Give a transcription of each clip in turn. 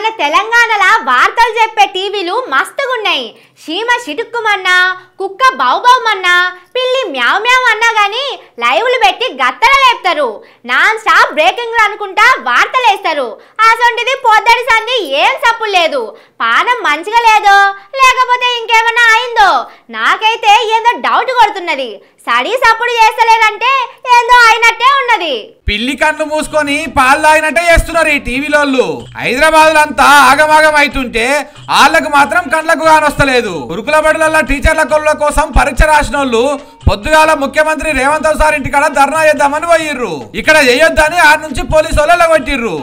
మన తెలంగాణలో వార్తలు చెప్పే టీవీలు మస్తుగున్నాయి. చీమ చిటుక్కుమన్నా, కుక్క బౌబౌమన్నా, పిల్లి మ్యావ్ మ్యావ్ అన్నా గానీ లైవ్లు పెట్టి గత్తల లేపుతారు. నాన్ స్టాప్ బ్రేకింగ్లు అనుకుంటా వార్తలు వేస్తారు. అసొంటిది పొద్దడి సంధి ఏం సప్పులు లేదు. పానం మంచిగా లేదో లేకపోతే ఇంకేమన్నా అయిందో నాకైతే ఏదో డౌట్ కొడుతున్నది. సడీ సప్పుడు చేస్తలేదంటే ఏదో అయినట్టే ఉన్నది. పిల్లి కళ్ళు మూసుకొని పాలు తాగినట్టే చేస్తున్నారు ఈ టీవీలోళ్ళు. హైదరాబాద్ అంతా ఆగమాగం అవుతుంటే వాళ్ళకు మాత్రం కళ్ళకు కానొస్తలేదు. గురుకుల బడుల టీచర్ల కొల్ల కోసం పరీక్ష రాసిన వాళ్ళు పొద్దుగాల ముఖ్యమంత్రి రేవంత్ సార్ ఇంటికాడ ధర్నా చేద్దామని పోయిర్రు. ఇక్కడ చేయొద్దని ఆ నుంచి పోలీసు వాళ్ళు ఎలగొట్టిర్రు.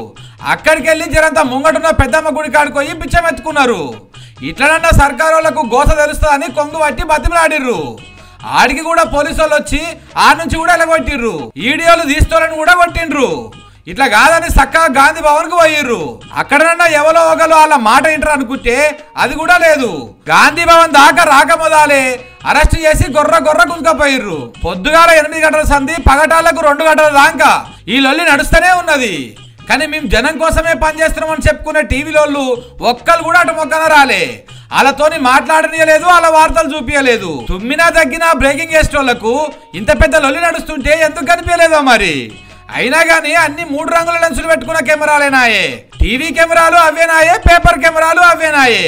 అక్కడికి వెళ్ళి జరంతా ముంగటున్న పెద్దమ్మ గుడి కాడికి పోయి బిచ్చమెత్తుకున్నారు. ఇట్లనన్నా సర్కారు వాళ్ళకు గోస తెలుస్తుందని కొంగు పట్టి బతిమలాడిర్రు. ఆడికి కూడా పోలీసు వాళ్ళు వచ్చి ఆ నుంచి కూడా ఎలగొట్టిర్రు. వీడియోలు తీస్తోలని కూడా కొట్టిండ్రు. ఇట్లా కాదని చక్కగా గాంధీ భవన్ కు పోయిర్రు. అక్కడనన్నా ఎవరో ఒకరు వాళ్ళ మాట వింటారు అనుకుంటే అది కూడా లేదు. గాంధీ భవన్ దాకా రాకమొదాలే అరెస్ట్ చేసి గొర్ర గుంజుకపోయిర్రు. పొద్దుగాల 8 గంటల సంధి పగటాలకు 2 గంటల దాకా ఈ లొల్లి నడుస్తూనే ఉన్నది. కానీ మేము జనం కోసమే పనిచేస్తున్నామని చెప్పుకునే టీవీలోళ్ళు ఒక్కరు కూడా అటు మొక్కన రాలే. వాళ్ళతోని మాట్లాడనీయలేదు, వాళ్ళ వార్తలు చూపించలేదు. తుమ్మినా తగ్గినా బ్రేకింగ్ చేసేటోళ్లకు ఇంత పెద్ద లొల్లి నడుస్తుంటే ఎందుకు కనిపించలేదో మరి. అయినా గానీ అన్ని 3 రంగుల లెన్సులు పెట్టుకున్న కెమెరాలేనాయే. టీవీ కెమెరాలు అవేనాయే, పేపర్ కెమెరాలు అవేనాయే.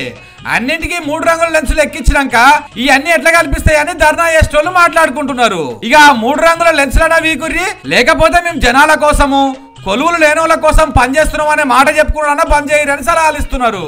అన్నింటికి 3 రంగుల లెన్సులు ఎక్కించినాక ఈ అన్ని ఎట్లా కల్పిస్తాయని ధర్నా చేసేటోళ్ళు మాట్లాడుకుంటున్నారు. ఇక ఆ 3 రంగుల లెన్సులనా వీకుర్రి, లేకపోతే మేము జనాల కోసము కొలువులు లేనోళ్ళ కోసం పనిచేస్తున్నాం అనే మాట చెప్పుకున్నా పనిచేయరని సలహాలు ఇస్తున్నారు.